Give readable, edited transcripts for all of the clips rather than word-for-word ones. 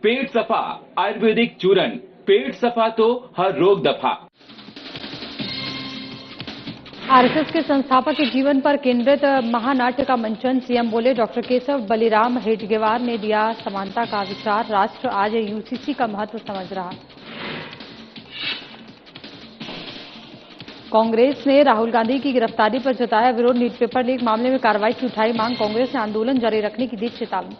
पेट सफा आयुर्वेदिक चूरन, पेट सफा तो हर रोग दफा। आरएसएस के संस्थापक के जीवन पर केंद्रित महानाट्य का मंचन। सीएम बोले, डॉक्टर केशव बलिराम हेडगेवार ने दिया समानता का विचार। राष्ट्र आज यूसीसी का महत्व समझ रहा। कांग्रेस ने राहुल गांधी की गिरफ्तारी पर जताया विरोध। नीट पेपर लीक मामले में कार्रवाई की उठाई मांग। कांग्रेस ने आंदोलन जारी रखने की दी चेतावनी।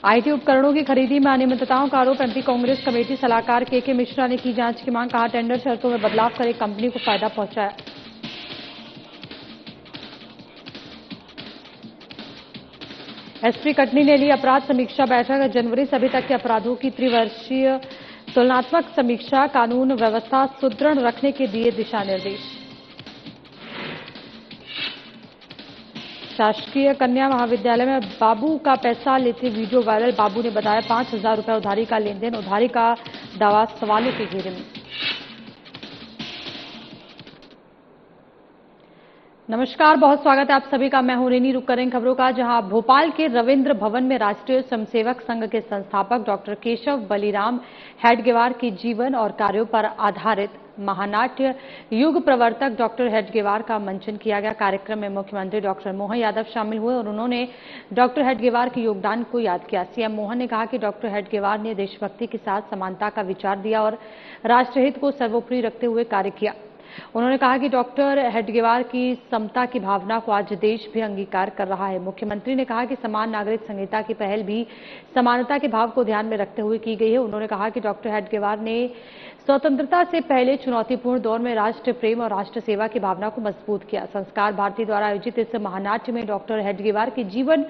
आईटी उपकरणों की खरीदी में अनियमितताओं का आरोप। एमपी कांग्रेस कमेटी सलाहकार के मिश्रा ने की जांच की मांग। कहा, टेंडर शर्तों में बदलाव कर एक कंपनी को फायदा पहुंचाया। एसपी कटनी ने ली अपराध समीक्षा बैठक। जनवरी से अभी तक के अपराधों की त्रिवर्षीय तुलनात्मक समीक्षा। कानून व्यवस्था सुदृढ़ रखने के दिए दिशा निर्देश। शासकीय कन्या महाविद्यालय में बाबू का पैसा लेते वीडियो वायरल। बाबू ने बताया 5,000 रुपए उधारी का लेन देन। उधारी का दावा सवालों के घेरे में। नमस्कार, बहुत स्वागत है आप सभी का। मैं हूं रेनी। रुक करें खबरों का, जहां भोपाल के रविंद्र भवन में राष्ट्रीय स्वयंसेवक संघ के संस्थापक डॉक्टर केशव बलिराम हेडगेवार के जीवन और कार्यों पर आधारित महानाट्य युग प्रवर्तक डॉक्टर हेडगेवार का मंचन किया गया। कार्यक्रम में मुख्यमंत्री डॉक्टर मोहन यादव शामिल हुए और उन्होंने डॉक्टर हेडगेवार के योगदान को याद किया। सीएम मोहन ने कहा कि डॉक्टर हेडगेवार ने देशभक्ति के साथ समानता का विचार दिया और राष्ट्रहित को सर्वोपरि रखते हुए कार्य किया। उन्होंने कहा कि डॉक्टर हेडगेवार की समता की भावना को आज देश भी अंगीकार कर रहा है। मुख्यमंत्री ने कहा कि समान नागरिक संहिता की पहल भी समानता के भाव को ध्यान में रखते हुए की गई है। उन्होंने कहा कि डॉक्टर हेडगेवार ने स्वतंत्रता से पहले चुनौतीपूर्ण दौर में राष्ट्र प्रेम और राष्ट्र सेवा की भावना को मजबूत किया। संस्कार भारती द्वारा आयोजित इस महानाट्य में डॉक्टर हेडगेवार के जीवन,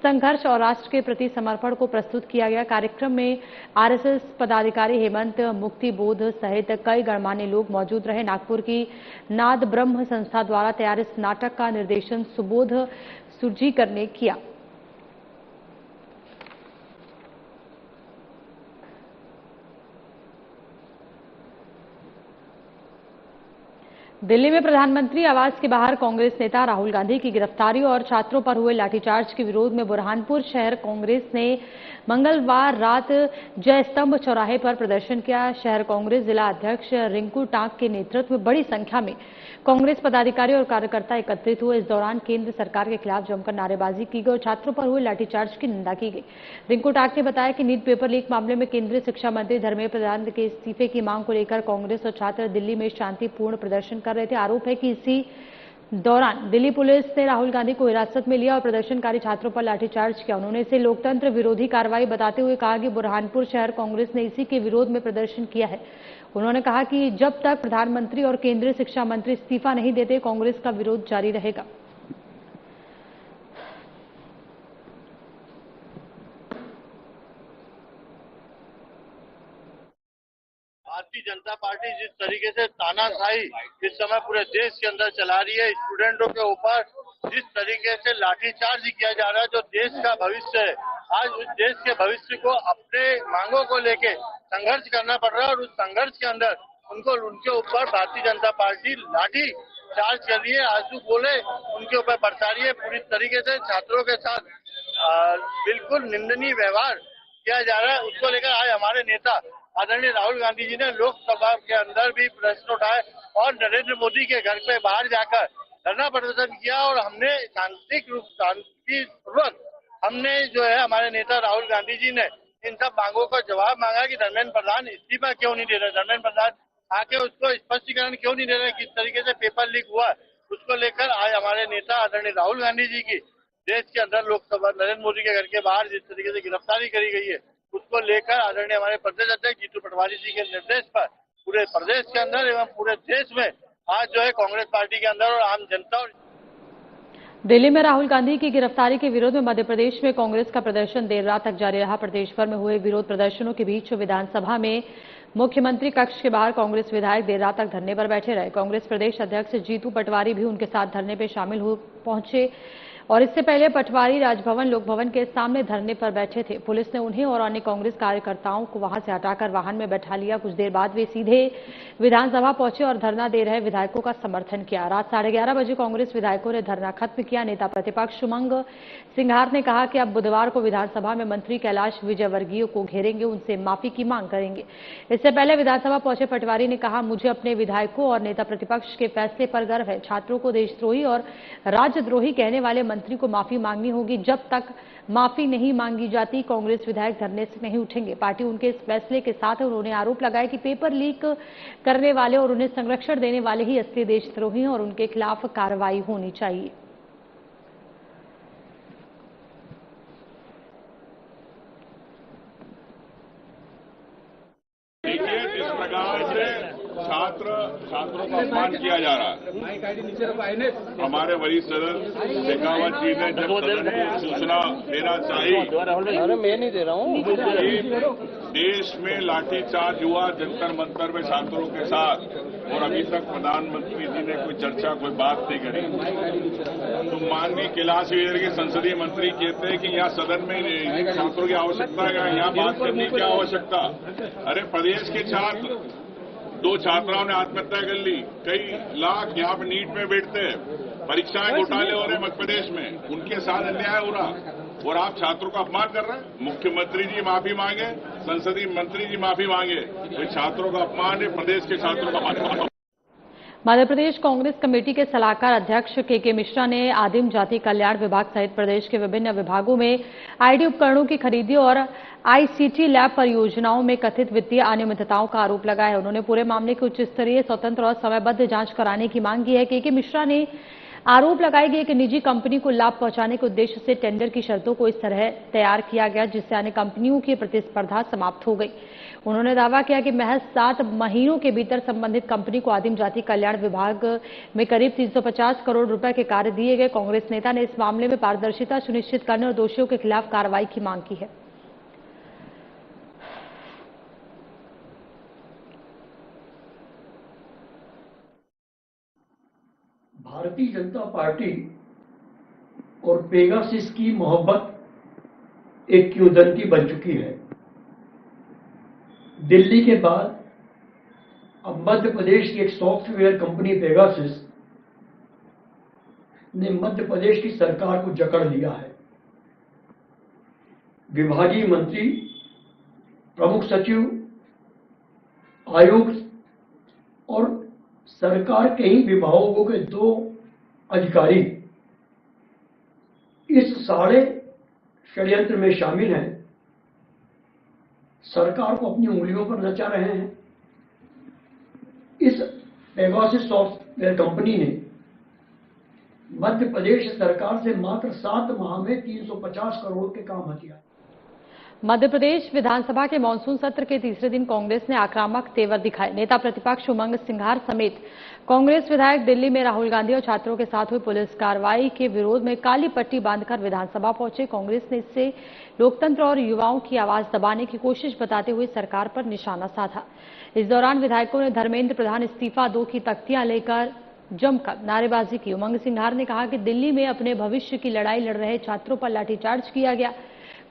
संघर्ष और राष्ट्र के प्रति समर्पण को प्रस्तुत किया गया। कार्यक्रम में आरएसएस पदाधिकारी हेमंत मुक्तिबोध सहित कई गणमान्य लोग मौजूद रहे। नागपुर की नाद ब्रह्म संस्था द्वारा तैयार इस नाटक का निर्देशन सुबोध सुरजीकर ने किया। दिल्ली में प्रधानमंत्री आवास के बाहर कांग्रेस नेता राहुल गांधी की गिरफ्तारी और छात्रों पर हुए लाठीचार्ज के विरोध में बुरहानपुर शहर कांग्रेस ने मंगलवार रात जय स्तंभ चौराहे पर प्रदर्शन किया। शहर कांग्रेस जिला अध्यक्ष रिंकू टांक के नेतृत्व में बड़ी संख्या में कांग्रेस पदाधिकारी और कार्यकर्ता एकत्रित हुए। इस दौरान केंद्र सरकार के खिलाफ जमकर नारेबाजी की गई और छात्रों पर हुए लाठीचार्ज की निंदा की गई। रिंकू टांक ने बताया कि नीट पेपर लीक मामले में केंद्रीय शिक्षा मंत्री धर्मेंद्र प्रधान के इस्तीफे की मांग को लेकर कांग्रेस और छात्र दिल्ली में शांतिपूर्ण प्रदर्शन कर रहे थे। आरोप है कि इसी दौरान दिल्ली पुलिस ने राहुल गांधी को हिरासत में लिया और प्रदर्शनकारी छात्रों पर लाठीचार्ज किया। उन्होंने इसे लोकतंत्र विरोधी कार्रवाई बताते हुए कहा कि बुरहानपुर शहर कांग्रेस ने इसी के विरोध में प्रदर्शन किया है। उन्होंने कहा कि जब तक प्रधानमंत्री और केंद्रीय शिक्षा मंत्री इस्तीफा नहीं देते, कांग्रेस का विरोध जारी रहेगा। भारतीय जनता पार्टी जिस तरीके से तानाशाही इस समय पूरे देश के अंदर चला रही है, स्टूडेंटों के ऊपर जिस तरीके से लाठीचार्ज किया जा रहा है, जो देश का भविष्य है, आज उस देश के भविष्य को अपने मांगों को लेके संघर्ष करना पड़ रहा है और उस संघर्ष के अंदर उनके ऊपर भारतीय जनता पार्टी लाठी चार्ज कर रही है, आंसू बोले उनके ऊपर बरसा रही है। पूरी तरीके से छात्रों के साथ बिल्कुल निंदनीय व्यवहार किया जा रहा है। उसको लेकर आज हमारे नेता आदरणीय राहुल गांधी जी ने लोकसभा के अंदर भी प्रश्न उठाए और नरेंद्र मोदी के घर पे बाहर जाकर धरना प्रदर्शन किया और हमने शांतिपूर्वक हमने जो है हमारे नेता राहुल गांधी जी ने इन सब मांगों का जवाब मांगा कि धर्मेंद्र प्रधान इस्तीफा क्यों नहीं दे रहे, धर्मेंद्र प्रधान आके उसको स्पष्टीकरण क्यों नहीं दे रहे, किस तरीके से पेपर लीक हुआ। उसको लेकर आज हमारे नेता आदरणीय राहुल गांधी जी की देश के अंदर लोकसभा नरेंद्र मोदी के घर के बाहर जिस तरीके से गिरफ्तारी करी गई है, उसको लेकर आदरणीय हमारे प्रदेश अध्यक्ष जीतू पटवारी जी के निर्देश पर पूरे प्रदेश के अंदर एवं पूरे देश में आज जो है कांग्रेस पार्टी के अंदर और आम जनता और दिल्ली में राहुल गांधी की गिरफ्तारी के विरोध में मध्य प्रदेश में कांग्रेस का प्रदर्शन देर रात तक जारी रहा। प्रदेश भर में हुए विरोध प्रदर्शनों के बीच विधानसभा में मुख्यमंत्री कक्ष के बाहर कांग्रेस विधायक देर रात तक धरने पर बैठे रहे। कांग्रेस प्रदेश अध्यक्ष जीतू पटवारी भी उनके साथ धरने पर शामिल पहुंचे और इससे पहले पटवारी राजभवन लोकभवन के सामने धरने पर बैठे थे। पुलिस ने उन्हें और अन्य कांग्रेस कार्यकर्ताओं को वहां से हटाकर वाहन में बैठा लिया। कुछ देर बाद वे सीधे विधानसभा पहुंचे और धरना दे रहे विधायकों का समर्थन किया। रात 11:30 बजे कांग्रेस विधायकों ने धरना खत्म किया। नेता प्रतिपक्ष उमंग सिंघार ने कहा कि अब बुधवार को विधानसभा में मंत्री कैलाश विजयवर्गीय को घेरेंगे, उनसे माफी की मांग करेंगे। इससे पहले विधानसभा पहुंचे पटवारी ने कहा, मुझे अपने विधायकों और नेता प्रतिपक्ष के फैसले पर गर्व है। छात्रों को देशद्रोही और राज्यद्रोही कहने वाले मंत्री को माफी मांगनी होगी। जब तक माफी नहीं मांगी जाती, कांग्रेस विधायक धरने से नहीं उठेंगे। पार्टी उनके इस फैसले के साथ है। उन्होंने आरोप लगाया कि पेपर लीक करने वाले और उन्हें संरक्षण देने वाले ही असली देशद्रोही हैं और उनके खिलाफ कार्रवाई होनी चाहिए। देखिए, इस प्रकार से छात्रों का अपमान किया जा रहा है। हमारे वरिष्ठ सदन शेखावत जी ने जब सदन को सूचना देना चाहिए, मैं नहीं दे रहा हूँ। देश में लाठीचार्ज हुआ जंतर मंतर में छात्रों के साथ, और अभी तक प्रधानमंत्री जी ने कोई चर्चा, कोई बात नहीं करी। तो माननीय कैलाश विजयवर्गीय संसदीय मंत्री कहते हैं कि यहाँ सदन में छात्रों की आवश्यकता है, यहाँ बात करने की आवश्यकता। अरे प्रदेश के छात्र, 2 छात्राओं ने आत्महत्या कर ली, कई लाख यहाँ पे नीट में बैठते हैं, परीक्षाएं घोटाले हो रहे हैं मध्य प्रदेश में, उनके साथ अन्याय हो रहा, और आप छात्रों का अपमान कर रहे हैं। मुख्यमंत्री जी माफी मांगे, संसदीय मंत्री जी माफी मांगे, तो छात्रों का अपमान है, प्रदेश के छात्रों का अपमान। मध्य प्रदेश कांग्रेस कमेटी के सलाहकार अध्यक्ष के मिश्रा ने आदिम जाति कल्याण विभाग सहित प्रदेश के विभिन्न विभागों में आईटी उपकरणों की खरीदी और आईसीटी लैब परियोजनाओं में कथित वित्तीय अनियमितताओं का आरोप लगाया है। उन्होंने पूरे मामले की उच्च स्तरीय, स्वतंत्र और समयबद्ध जांच कराने की मांग की है। के मिश्रा ने आरोप लगाया गया कि निजी कंपनी को लाभ पहुंचाने के उद्देश्य से टेंडर की शर्तों को इस तरह तैयार किया गया जिससे अन्य कंपनियों की प्रतिस्पर्धा समाप्त हो गई। उन्होंने दावा किया कि महज 7 महीनों के भीतर संबंधित कंपनी को आदिम जाति कल्याण विभाग में करीब 350 करोड़ रुपए के कार्य दिए गए। कांग्रेस नेता ने इस मामले में पारदर्शिता सुनिश्चित करने और दोषियों के खिलाफ कार्रवाई की मांग की है। भारतीय जनता पार्टी और पेगासिस की मोहब्बत एक किंवदंती बन चुकी है। दिल्ली के बाद अब मध्य प्रदेश की एक सॉफ्टवेयर कंपनी पेगासिस ने मध्य प्रदेश की सरकार को जकड़ लिया है। विभागीय मंत्री, प्रमुख सचिव, आयुक्त और सरकार के ही विभागों के 2 अधिकारी इस सारे षड्यंत्र में शामिल हैं। सरकार को अपनी उंगलियों पर नचा रहे हैं। इस पेगासिस सॉफ्टवेयर कंपनी ने मध्य प्रदेश सरकार से मात्र 7 माह में 350 करोड़ के काम हथिया। मध्य प्रदेश विधानसभा के मानसून सत्र के तीसरे दिन कांग्रेस ने आक्रामक तेवर दिखाए। नेता प्रतिपक्ष उमंग सिंघार समेत कांग्रेस विधायक दिल्ली में राहुल गांधी और छात्रों के साथ हुई पुलिस कार्रवाई के विरोध में काली पट्टी बांधकर विधानसभा पहुंचे। कांग्रेस ने इससे लोकतंत्र और युवाओं की आवाज दबाने की कोशिश बताते हुए सरकार पर निशाना साधा। इस दौरान विधायकों ने धर्मेंद्र प्रधान इस्तीफा दो की तख्तियां लेकर जमकर नारेबाजी की। उमंग सिंघार ने कहा कि दिल्ली में अपने भविष्य की लड़ाई लड़ रहे छात्रों पर लाठीचार्ज किया गया।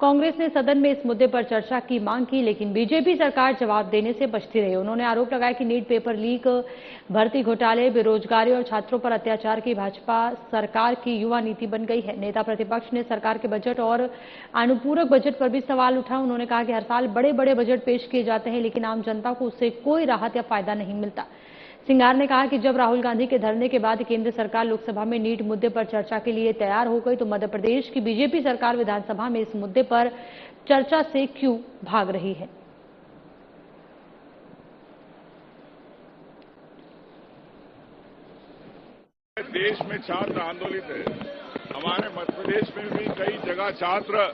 कांग्रेस ने सदन में इस मुद्दे पर चर्चा की मांग की, लेकिन बीजेपी सरकार जवाब देने से बचती रही। उन्होंने आरोप लगाया कि नीट पेपर लीक, भर्ती घोटाले, बेरोजगारी और छात्रों पर अत्याचार की भाजपा सरकार की युवा नीति बन गई है। नेता प्रतिपक्ष ने सरकार के बजट और अनुपूरक बजट पर भी सवाल उठाया। उन्होंने कहा कि हर साल बड़े बड़े बजट पेश किए जाते हैं, लेकिन आम जनता को उससे कोई राहत या फायदा नहीं मिलता। सिंघार ने कहा कि जब राहुल गांधी के धरने के बाद केंद्र सरकार लोकसभा में नीट मुद्दे पर चर्चा के लिए तैयार हो गई, तो मध्य प्रदेश की बीजेपी सरकार विधानसभा में इस मुद्दे पर चर्चा से क्यों भाग रही है। देश में छात्र आंदोलित है। हमारे मध्य प्रदेश में भी कई जगह छात्र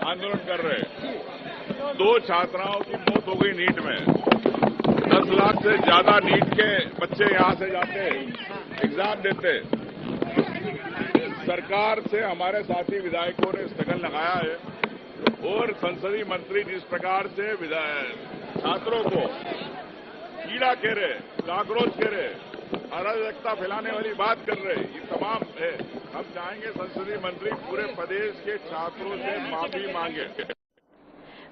आंदोलन कर रहे हैं। 2 छात्राओं की मौत हो गई नीट में। 10 लाख से ज्यादा नीट के बच्चे यहां से जाते एग्जाम देते। सरकार से हमारे साथी विधायकों ने स्थगन लगाया है और संसदीय मंत्री जिस प्रकार से छात्रों को कीड़ा कह रहे, काकरोच कह रहे, अराजकता फैलाने वाली बात कर रहे, ये तमाम है। हम चाहेंगे संसदीय मंत्री पूरे प्रदेश के छात्रों से माफी मांगे।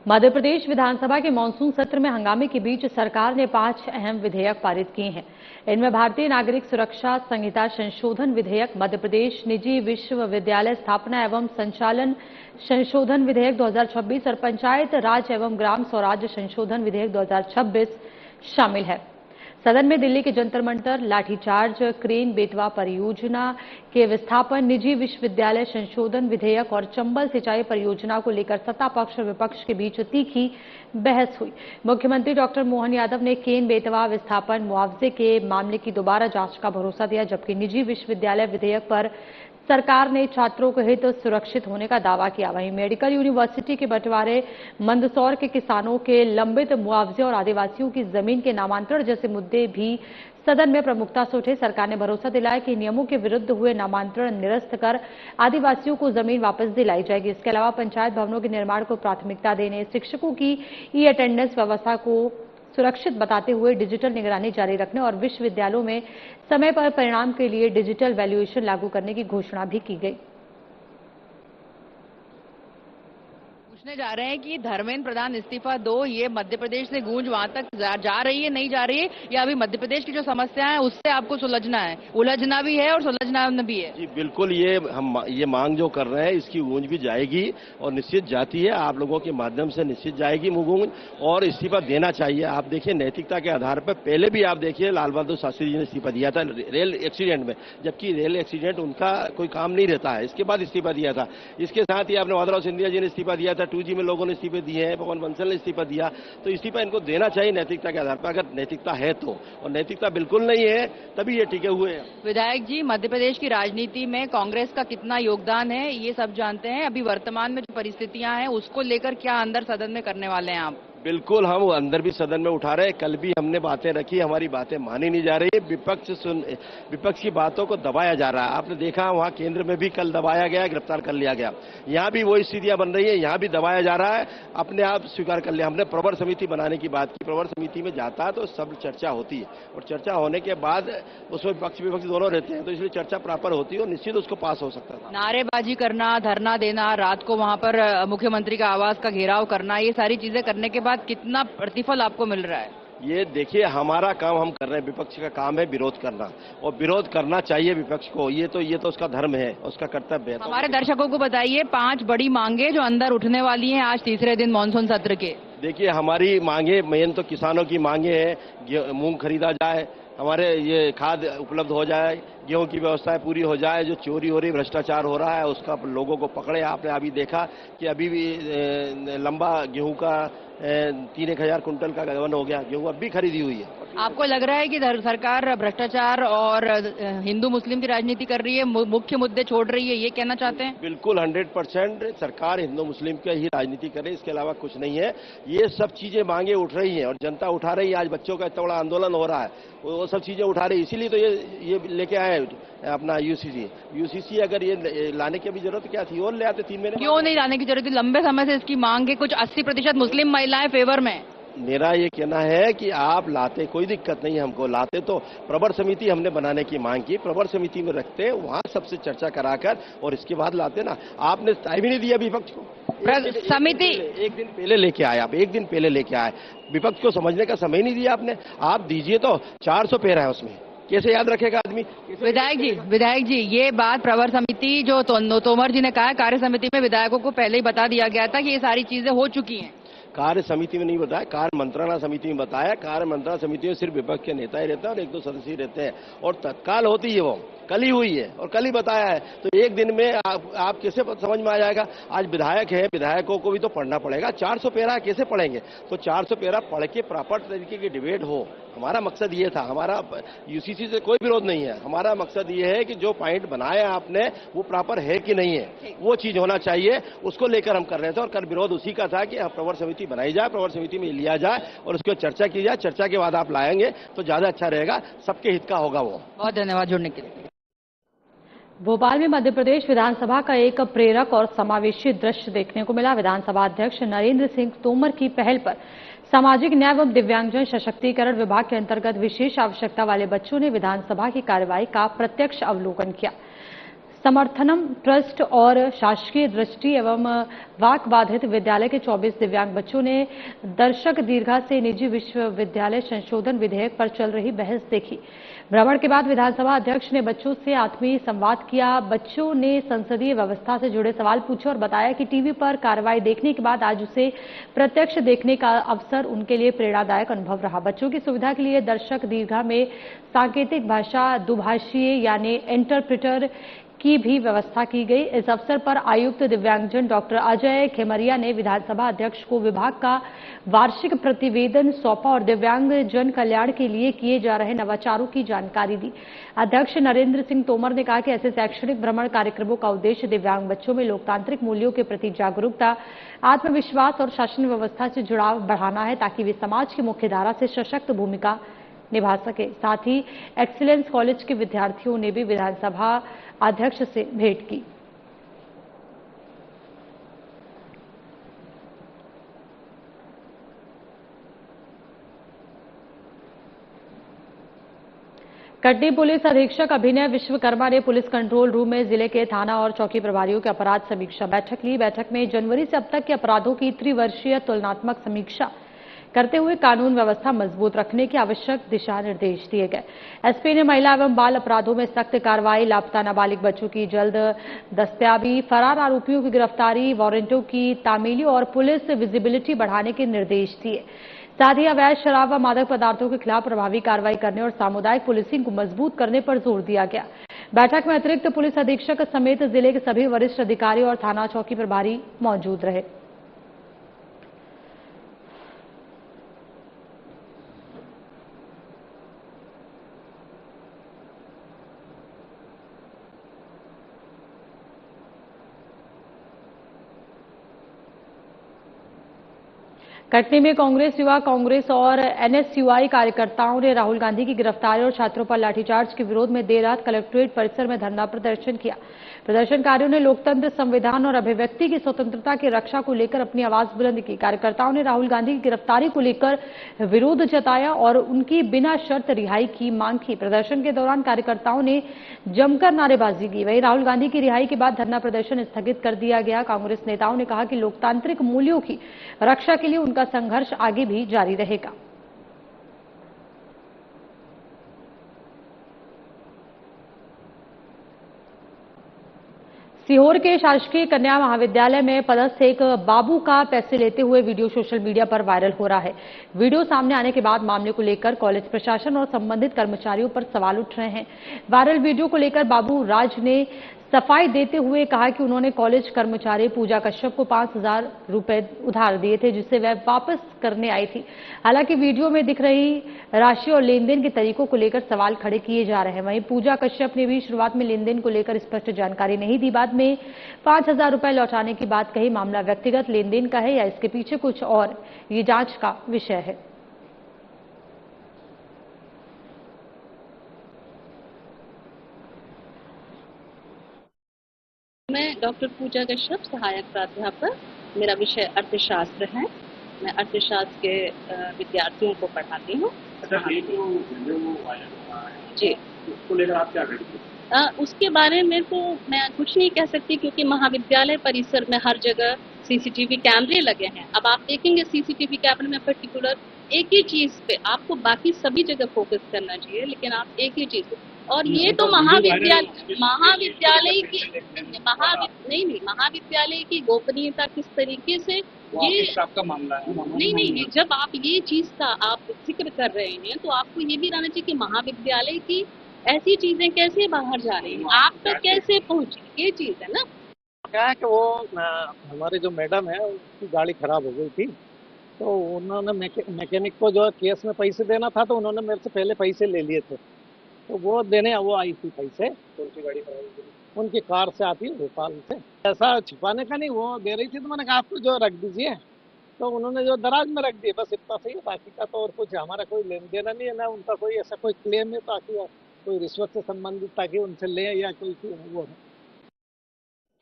मध्य प्रदेश विधानसभा के मानसून सत्र में हंगामे के बीच सरकार ने 5 अहम विधेयक पारित किए हैं। इनमें भारतीय नागरिक सुरक्षा संहिता संशोधन विधेयक, मध्य प्रदेश निजी विश्वविद्यालय स्थापना एवं संचालन संशोधन विधेयक 2026 और पंचायत राज एवं ग्राम स्वराज्य संशोधन विधेयक 2026 शामिल है। सदन में दिल्ली के जंतर मंतर, लाठीचार्ज, क्रेन बेतवा परियोजना के विस्थापन, निजी विश्वविद्यालय संशोधन विधेयक और चंबल सिंचाई परियोजना को लेकर सत्ता पक्ष और विपक्ष के बीच तीखी बहस हुई। मुख्यमंत्री डॉक्टर मोहन यादव ने केन बेतवा विस्थापन मुआवजे के मामले की दोबारा जांच का भरोसा दिया, जबकि निजी विश्वविद्यालय विधेयक पर सरकार ने छात्रों के हित सुरक्षित होने का दावा किया। वहीं मेडिकल यूनिवर्सिटी के बंटवारे, मंदसौर के किसानों के लंबित मुआवजे और आदिवासियों की जमीन के नामांतरण जैसे मुद्दे भी सदन में प्रमुखता से उठे। सरकार ने भरोसा दिलाया कि नियमों के विरुद्ध हुए नामांतरण निरस्त कर आदिवासियों को जमीन वापस दिलाई जाएगी। इसके अलावा पंचायत भवनों के निर्माण को प्राथमिकता देने, शिक्षकों की ई अटेंडेंस व्यवस्था को सुरक्षित बताते हुए डिजिटल निगरानी जारी रखने और विश्वविद्यालयों में समय पर परिणाम के लिए डिजिटल वैल्यूएशन लागू करने की घोषणा भी की गई। पूछने जा रहे हैं कि धर्मेंद्र प्रधान इस्तीफा दो, ये मध्य प्रदेश से गूंज वहां तक जा रही है, नहीं जा रही है, या अभी मध्य प्रदेश की जो समस्या है उससे आपको सुलझना है, उलझना भी है और सुलझना भी है? जी बिल्कुल, ये मांग जो कर रहे हैं इसकी गूंज भी जाएगी और निश्चित जाती है। आप लोगों के माध्यम से निश्चित जाएगी गूंज, और इस्तीफा देना चाहिए। आप देखिए नैतिकता के आधार पर, पहले भी आप देखिए लाल बहादुर शास्त्री जी ने इस्तीफा दिया था रेल एक्सीडेंट में, जबकि रेल एक्सीडेंट उनका कोई काम नहीं रहता है, इसके बाद इस्तीफा दिया था। इसके साथ ही आपने माधवराव सिंधिया जी ने इस्तीफा दिया था, 2G में लोगों ने इस्तीफे दिए हैं, पवन बंसल ने इस्तीफा दिया। तो इस्तीफा इनको देना चाहिए नैतिकता के आधार पर, अगर नैतिकता है तो, और नैतिकता बिल्कुल नहीं है तभी ये टिके हुए हैं। विधायक जी, मध्य प्रदेश की राजनीति में कांग्रेस का कितना योगदान है ये सब जानते हैं, अभी वर्तमान में जो परिस्थितियां हैं उसको लेकर क्या अंदर सदन में करने वाले हैं आप? बिल्कुल, हम अंदर भी सदन में उठा रहे हैं। कल भी हमने बातें रखी, हमारी बातें मानी नहीं जा रही है। विपक्ष की बातों को दबाया जा रहा है। आपने देखा वहां केंद्र में भी कल दबाया गया, गिरफ्तार कर लिया गया। यहां भी वही स्थितियां बन रही है, यहां भी दबाया जा रहा है। अपने आप स्वीकार कर लिया। हमने प्रवर समिति बनाने की बात की, प्रवर समिति में जाता है तो सब चर्चा होती है, और चर्चा होने के बाद उसमें विपक्ष दोनों रहते हैं, तो इसलिए चर्चा प्रॉपर होती है और निश्चित उसको पास हो सकता है। नारेबाजी करना, धरना देना, रात को वहां पर मुख्यमंत्री का आवास का घेराव करना, ये सारी चीजें करने के बाद कितना प्रतिफल आपको मिल रहा है? ये देखिए, हमारा काम हम कर रहे हैं, विपक्ष का काम है विरोध करना, और विरोध करना चाहिए विपक्ष को। ये तो उसका धर्म है, उसका कर्तव्य है। हमारे दर्शकों को बताइए 5 बड़ी मांगे जो अंदर उठने वाली हैं आज तीसरे दिन मानसून सत्र के। देखिए, हमारी मांगे मेन तो किसानों की मांगे है, मूंग खरीदा जाए, हमारे ये खाद उपलब्ध हो जाए, गेहूं की व्यवस्थाएं पूरी हो जाए, जो चोरी हो रही, भ्रष्टाचार हो रहा है उसका लोगों को पकड़े। आपने अभी देखा कि अभी भी लंबा गेहूं का 3,000 कुंटल का गबन हो गया, गेहूं अब भी खरीदी हुई है। आपको लग रहा है कि सरकार भ्रष्टाचार और हिंदू मुस्लिम की राजनीति कर रही है, मुख्य मुद्दे छोड़ रही है, ये कहना चाहते हैं? बिल्कुल 100% सरकार हिंदू मुस्लिम की ही राजनीति कर रही है, इसके अलावा कुछ नहीं है। ये सब चीजें मांगे उठ रही हैं और जनता उठा रही है। आज बच्चों का इतना बड़ा आंदोलन हो रहा है, वो सब चीजें उठा रही है, इसीलिए तो ये लेके आए अपना यूसीसी। अगर ये लाने की भी जरूरत क्या थी, और ले आते 3 महीने। क्यों नहीं लाने की जरूरत थी? लंबे समय से इसकी मांग है, कुछ 80% मुस्लिम महिलाएं फेवर में। मेरा ये कहना है कि आप लाते, कोई दिक्कत नहीं है हमको, लाते तो प्रवर समिति हमने बनाने की मांग की, प्रवर समिति में रखते, वहां सबसे चर्चा कराकर और इसके बाद लाते ना। आपने टाइम ही नहीं दिया विपक्ष को। समिति एक दिन पहले लेके आए, आप एक दिन पहले लेके आए, विपक्ष को समझने का समय नहीं दिया आपने। आप दीजिए तो 400 पैरा है उसमें, कैसे याद रखेगा आदमी? विधायक जी, ये बात प्रवर समिति जो तोमर जी ने कहा, कार्य समिति में विधायकों को पहले ही बता दिया गया था कि ये सारी चीजें हो चुकी हैं। कार्य समिति में नहीं बताया, कार्य मंत्रणा समिति में बताया। कार्य मंत्रणा समिति में सिर्फ विपक्ष के नेता ही रहते हैं और 1-2 सदस्य रहते हैं, और तत्काल होती है, वो कल ही हुई है और कल ही बताया है। तो एक दिन में आप कैसे समझ में आ जाएगा? आज विधायक है, विधायकों को भी तो पढ़ना पड़ेगा। 400 पैरा कैसे पढ़ेंगे? तो 400 पैरा पढ़ के प्रॉपर तरीके की डिबेट हो, हमारा मकसद ये था। हमारा यूसीसी से कोई विरोध नहीं है, हमारा मकसद ये है कि जो पॉइंट बनाया आपने वो प्रॉपर है कि नहीं है, वो चीज होना चाहिए, उसको लेकर हम कर रहे थे। और कल विरोध उसी का था कि प्रवर समिति बनाई जाए, प्रवर समिति में लिया जाए और उसकी चर्चा की जाए। चर्चा के बाद आप लाएंगे तो ज्यादा अच्छा रहेगा, सबके हित का होगा वो। बहुत धन्यवाद जुड़ने के लिए। भोपाल में मध्य प्रदेश विधानसभा का एक प्रेरक और समावेशी दृश्य देखने को मिला। विधानसभा अध्यक्ष नरेंद्र सिंह तोमर की पहल पर सामाजिक न्याय एवं दिव्यांगजन सशक्तिकरण विभाग के अंतर्गत विशेष आवश्यकता वाले बच्चों ने विधानसभा की कार्यवाही का प्रत्यक्ष अवलोकन किया। समर्थनम ट्रस्ट और शासकीय दृष्टि एवं वाक बाधित विद्यालय के 24 दिव्यांग बच्चों ने दर्शक दीर्घा से निजी विश्वविद्यालय संशोधन विधेयक पर चल रही बहस देखी। भ्रमण के बाद विधानसभा अध्यक्ष ने बच्चों से आत्मीय संवाद किया। बच्चों ने संसदीय व्यवस्था से जुड़े सवाल पूछे और बताया कि टीवी पर कार्रवाई देखने के बाद आज उसे प्रत्यक्ष देखने का अवसर उनके लिए प्रेरणादायक अनुभव रहा। बच्चों की सुविधा के लिए दर्शक दीर्घा में सांकेतिक भाषा दुभाषीय यानी इंटरप्रेटर की भी व्यवस्था की गई। इस अवसर पर आयुक्त दिव्यांगजन डॉक्टर अजय खेमरिया ने विधानसभा अध्यक्ष को विभाग का वार्षिक प्रतिवेदन सौंपा और दिव्यांग जन कल्याण के लिए किए जा रहे नवाचारों की जानकारी दी। अध्यक्ष नरेंद्र सिंह तोमर ने कहा कि ऐसे शैक्षणिक भ्रमण कार्यक्रमों का उद्देश्य दिव्यांग बच्चों में लोकतांत्रिक मूल्यों के प्रति जागरूकता, आत्मविश्वास और शासन व्यवस्था से जुड़ाव बढ़ाना है ताकि वे समाज की मुख्यधारा से सशक्त भूमिका निभा सके। साथ ही एक्सीलेंस कॉलेज के विद्यार्थियों ने भी विधानसभा अध्यक्ष से भेंट की। कटनी पुलिस अधीक्षक अभिनय विश्वकर्मा ने पुलिस कंट्रोल रूम में जिले के थाना और चौकी प्रभारियों के अपराध समीक्षा बैठक ली। बैठक में जनवरी से अब तक के अपराधों की त्रिवर्षीय तुलनात्मक समीक्षा करते हुए कानून व्यवस्था मजबूत रखने के आवश्यक दिशा निर्देश दिए गए। एसपी ने महिला एवं बाल अपराधों में सख्त कार्रवाई, लापता नाबालिग बच्चों की जल्द दस्तयाबी, फरार आरोपियों की गिरफ्तारी, वारंटों की तामीली और पुलिस विजिबिलिटी बढ़ाने के निर्देश दिए। साथ ही अवैध शराब व मादक पदार्थों के खिलाफ प्रभावी कार्रवाई करने और सामुदायिक पुलिसिंग को मजबूत करने पर जोर दिया गया। बैठक में अतिरिक्त पुलिस अधीक्षक समेत जिले के सभी वरिष्ठ अधिकारी और थाना चौकी प्रभारी मौजूद रहे। कटनी में कांग्रेस, युवा कांग्रेस और एनएसयूआई कार्यकर्ताओं ने राहुल गांधी की गिरफ्तारी और छात्रों पर लाठीचार्ज के विरोध में देर रात कलेक्ट्रेट परिसर में धरना प्रदर्शन किया। प्रदर्शनकारियों ने लोकतंत्र, संविधान और अभिव्यक्ति की स्वतंत्रता की रक्षा को लेकर अपनी आवाज बुलंद की। कार्यकर्ताओं ने राहुल गांधी की गिरफ्तारी को लेकर विरोध जताया और उनकी बिना शर्त रिहाई की मांग की। प्रदर्शन के दौरान कार्यकर्ताओं ने जमकर नारेबाजी की। वहीं राहुल गांधी की रिहाई के बाद धरना प्रदर्शन स्थगित कर दिया गया। कांग्रेस नेताओं ने कहा कि लोकतांत्रिक मूल्यों की रक्षा के लिए उनका संघर्ष आगे भी जारी रहेगा। सीहोर के शासकीय कन्या महाविद्यालय में पदस्थ एक बाबू का पैसे लेते हुए वीडियो सोशल मीडिया पर वायरल हो रहा है। वीडियो सामने आने के बाद मामले को लेकर कॉलेज प्रशासन और संबंधित कर्मचारियों पर सवाल उठ रहे हैं। वायरल वीडियो को लेकर बाबू राज ने सफाई देते हुए कहा कि उन्होंने कॉलेज कर्मचारी पूजा कश्यप को 5,000 रुपए उधार दिए थे जिसे वह वापस करने आई थी। हालांकि वीडियो में दिख रही राशि और लेनदेन के तरीकों को लेकर सवाल खड़े किए जा रहे हैं। वहीं पूजा कश्यप ने भी शुरुआत में लेनदेन को लेकर स्पष्ट जानकारी नहीं दी। बाद में 5,000 रुपए लौटाने की बात कही। मामला व्यक्तिगत लेनदेन का है या इसके पीछे कुछ और, ये जांच का विषय है। मैं डॉक्टर पूजा कश्यप, सहायक प्राध्यापक, मेरा विषय अर्थशास्त्र है। मैं अर्थशास्त्र के विद्यार्थियों को पढ़ाती हूँ। जी, उसको लेकर आप क्या करेंगे? उसके बारे में तो मैं कुछ नहीं कह सकती क्योंकि महाविद्यालय परिसर में हर जगह सीसीटीवी कैमरे लगे हैं। अब आप देखेंगे सीसीटीवी कैमरे में पर्टिकुलर एक ही चीज पे, आपको बाकी सभी जगह फोकस करना चाहिए लेकिन आप एक ही चीज, और ये तो महाविद्यालय की गोपनीयता किस तरीके से, ये आपका मामला है। नहीं, जब आप ये चीज का आप जिक्र कर रहे हैं तो आपको ये भी रहना चाहिए कि महाविद्यालय की ऐसी चीजें कैसे बाहर जा रही हैं, आप तक कैसे पहुंची, ये चीज है ना। क्या है कि वो हमारे जो मैडम है उसकी गाड़ी खराब हो गई थी तो उन्होंने मैकेनिक को जो केस में पैसे देना था तो उन्होंने मेरे से पहले पैसे ले लिए थे तो वो देने वो आई थी पैसे। उनकी गाड़ी खराब हो गई, उनकी कार से आती है भोपाल से। ऐसा छिपाने का नहीं, वो दे रही थी तो मैंने कहा आपको जो रख दीजिए तो उन्होंने जो दराज में रख दिए, बस इतना सही है। बाकी का तो और कुछ हमारा कोई लेन देना नहीं है, ना उनका कोई ऐसा कोई क्लेम है ताकि कोई रिश्वत से संबंधित ताकि उनसे ले या कोई वो है।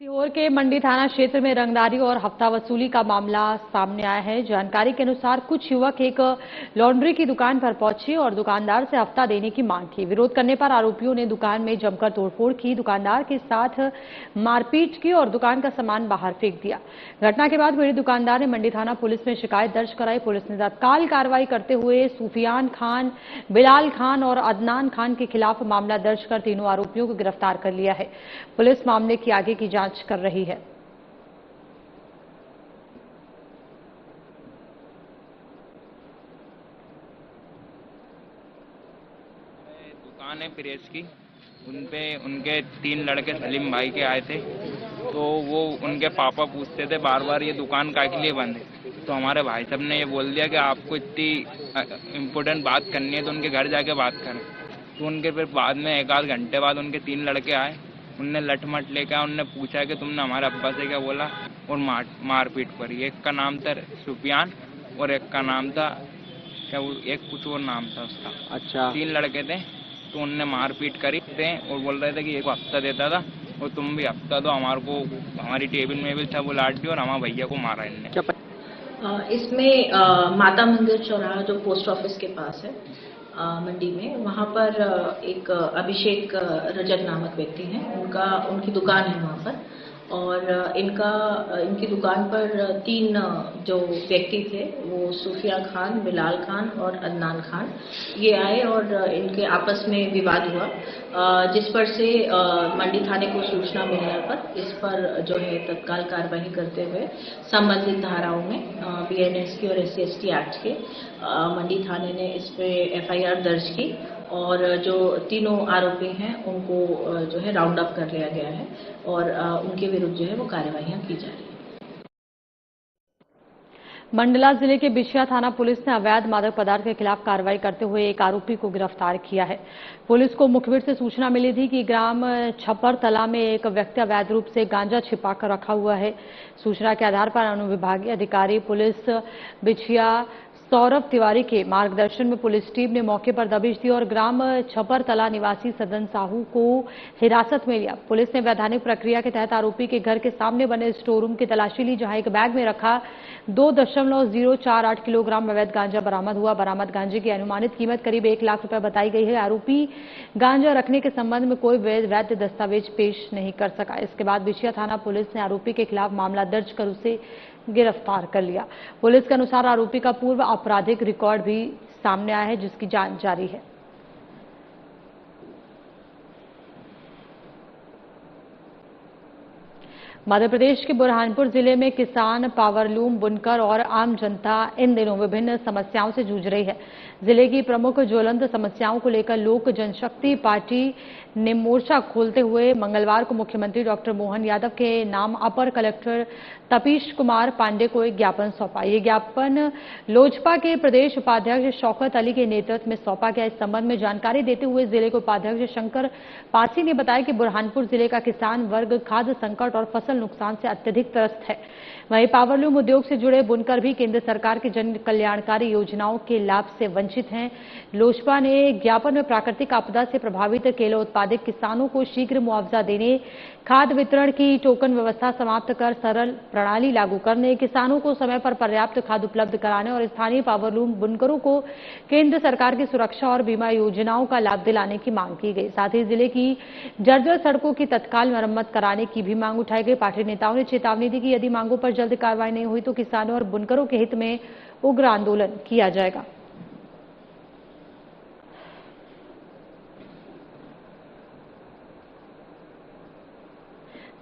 सीहोर के मंडी थाना क्षेत्र में रंगदारी और हफ्ता वसूली का मामला सामने आया है। जानकारी के अनुसार कुछ युवक एक लॉन्ड्री की दुकान पर पहुंचे और दुकानदार से हफ्ता देने की मांग की। विरोध करने पर आरोपियों ने दुकान में जमकर तोड़फोड़ की, दुकानदार के साथ मारपीट की और दुकान का सामान बाहर फेंक दिया। घटना के बाद पीड़ित दुकानदार ने मंडी थाना पुलिस में शिकायत दर्ज कराई। पुलिस ने तत्काल कार्रवाई करते हुए सुफियान खान, बिलाल खान और अदनान खान के खिलाफ मामला दर्ज कर तीनों आरोपियों को गिरफ्तार कर लिया है। पुलिस मामले की आगे की जांच कर रही है। दुकान है प्रेस की, उनपे उनके 3 लड़के सलीम भाई के आए थे, तो वो उनके पापा पूछते थे बार बार ये दुकान काहे के लिए बंद है। तो हमारे भाई साहब ने ये बोल दिया कि आपको इतनी इम्पोर्टेंट बात करनी है तो उनके घर जाके बात करें। तो उनके फिर बाद में 1 आध घंटे बाद उनके 3 लड़के आए, उनने लठमट लेकर उनने पूछा कि तुमने हमारे अब्बा से क्या बोला, और मारपीट करी। एक का नाम था सुफियान और एक का नाम था क्या, एक कुछ और नाम था उसका। अच्छा, 3 लड़के थे, तो उनने मारपीट करी थे और बोल रहे थे कि एक हफ्ता देता था और तुम भी हफ्ता दो, हमारे को हमारी टेबल में भी था वो लाट दी और हमारे भैया को मारा इनने। इसमें माता मंदिर चौराहा जो पोस्ट ऑफिस के पास है मंडी में, वहाँ पर एक अभिषेक रजक नामक व्यक्ति हैं, उनकी दुकान है वहाँ पर। और इनकी दुकान पर 3 जो व्यक्ति थे, वो सूफिया खान, बिलाल खान और अदनान खान, ये आए और इनके आपस में विवाद हुआ, जिस पर से मंडी थाने को सूचना मिलने पर इस पर जो है तत्काल कार्रवाई करते हुए संबंधित धाराओं में BNS की और SC/ST एक्ट के मंडी थाने ने इस पे FIR दर्ज की और जो तीनों आरोपी हैं उनको जो है राउंड अप कर लिया गया है और उनके विरुद्ध जो है वो कार्यवाहियां की जा रही है। मंडला जिले के बिछिया थाना पुलिस ने अवैध मादक पदार्थ के खिलाफ कार्रवाई करते हुए एक आरोपी को गिरफ्तार किया है। पुलिस को मुखबिर से सूचना मिली थी कि ग्राम छपरतला में एक व्यक्ति अवैध रूप से गांजा छिपाकर रखा हुआ है। सूचना के आधार पर अनुविभागीय अधिकारी पुलिस बिछिया सौरभ तिवारी के मार्गदर्शन में पुलिस टीम ने मौके पर दबिश दी और ग्राम छपरतला निवासी सदन साहू को हिरासत में लिया। पुलिस ने वैधानिक प्रक्रिया के तहत आरोपी के घर के सामने बने स्टोर रूम की तलाशी ली, जहां एक बैग में रखा 2.048 किलोग्राम अवैध गांजा बरामद हुआ। बरामद गांजे की अनुमानित कीमत करीब 1 लाख रुपए बताई गई है। आरोपी गांजा रखने के संबंध में कोई वैध दस्तावेज पेश नहीं कर सका। इसके बाद बिछिया थाना पुलिस ने आरोपी के खिलाफ मामला दर्ज कर उसे गिरफ्तार कर लिया। पुलिस के अनुसार आरोपी का पूर्व आपराधिक रिकॉर्ड भी सामने आया है, जिसकी जांच जारी है। मध्य प्रदेश के बुरहानपुर जिले में किसान, पावरलूम बुनकर और आम जनता इन दिनों विभिन्न समस्याओं से जूझ रही है। जिले की प्रमुख ज्वलंत समस्याओं को लेकर लोक जनशक्ति पार्टी ने मोर्चा खोलते हुए मंगलवार को मुख्यमंत्री डॉक्टर मोहन यादव के नाम अपर कलेक्टर तपीश कुमार पांडे को एक ज्ञापन सौंपा। ये ज्ञापन लोजपा के प्रदेश उपाध्यक्ष शौकत अली के नेतृत्व में सौंपा गया। इस संबंध में जानकारी देते हुए जिले के उपाध्यक्ष शंकर पासी ने बताया कि बुरहानपुर जिले का किसान वर्ग खाद्य संकट और फसल नुकसान से अत्यधिक त्रस्त है। वहीं पावरलूम उद्योग से जुड़े बुनकर भी केंद्र सरकार की जन कल्याणकारी योजनाओं के लाभ से वंचित हैं। लोजपा ने ज्ञापन में प्राकृतिक आपदा से प्रभावित केला उत्पादक किसानों को शीघ्र मुआवजा देने, खाद वितरण की टोकन व्यवस्था समाप्त कर सरल प्रणाली लागू करने, किसानों को समय पर पर्याप्त खाद उपलब्ध कराने और स्थानीय पावरलूम बुनकरों को केंद्र सरकार की सुरक्षा और बीमा योजनाओं का लाभ दिलाने की मांग की गई। साथ ही जिले की जर्जर सड़कों की तत्काल मरम्मत कराने की भी मांग उठाई गई। पार्टी नेताओं ने चेतावनी दी कि यदि मांगों पर जल्द कार्रवाई नहीं हुई तो किसानों और बुनकरों के हित में उग्र आंदोलन किया जाएगा।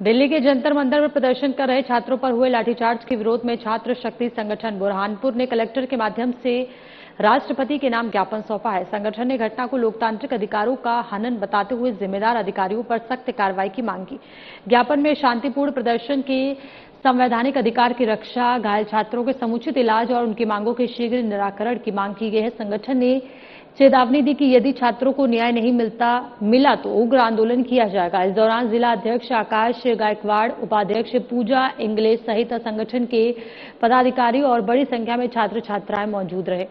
दिल्ली के जंतर मंतर पर प्रदर्शन कर रहे छात्रों पर हुए लाठीचार्ज के विरोध में छात्र शक्ति संगठन बुरहानपुर ने कलेक्टर के माध्यम से राष्ट्रपति के नाम ज्ञापन सौंपा है। संगठन ने घटना को लोकतांत्रिक अधिकारों का हनन बताते हुए जिम्मेदार अधिकारियों पर सख्त कार्रवाई की मांग की। ज्ञापन में शांतिपूर्ण प्रदर्शन के संवैधानिक अधिकार की रक्षा, घायल छात्रों के समुचित इलाज और उनकी मांगों के शीघ्र निराकरण की मांग की गई है। संगठन ने चेतावनी दी कि यदि छात्रों को न्याय नहीं मिला तो उग्र आंदोलन किया जाएगा। इस दौरान जिला अध्यक्ष आकाश गायकवाड़, उपाध्यक्ष पूजा इंग्लिश सहित संगठन के पदाधिकारी और बड़ी संख्या में छात्र छात्राएं मौजूद रहे।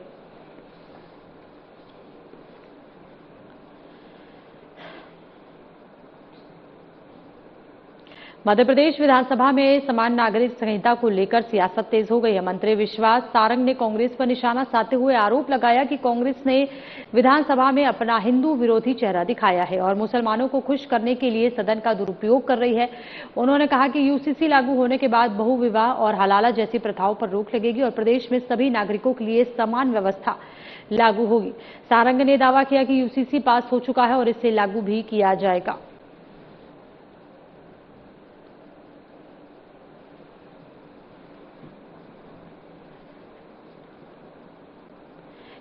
मध्य प्रदेश विधानसभा में समान नागरिक संहिता को लेकर सियासत तेज हो गई है। मंत्री विश्वास सारंग ने कांग्रेस पर निशाना साधते हुए आरोप लगाया कि कांग्रेस ने विधानसभा में अपना हिंदू विरोधी चेहरा दिखाया है और मुसलमानों को खुश करने के लिए सदन का दुरुपयोग कर रही है। उन्होंने कहा कि यूसीसी लागू होने के बाद बहुविवाह और हलाला जैसी प्रथाओं पर रोक लगेगी और प्रदेश में सभी नागरिकों के लिए समान व्यवस्था लागू होगी। सारंग ने दावा किया कि यूसीसी पास हो चुका है और इसे लागू भी किया जाएगा।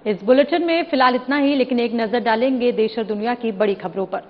इस बुलेटिन में फिलहाल इतना ही, लेकिन एक नजर डालेंगे देश और दुनिया की बड़ी खबरों पर।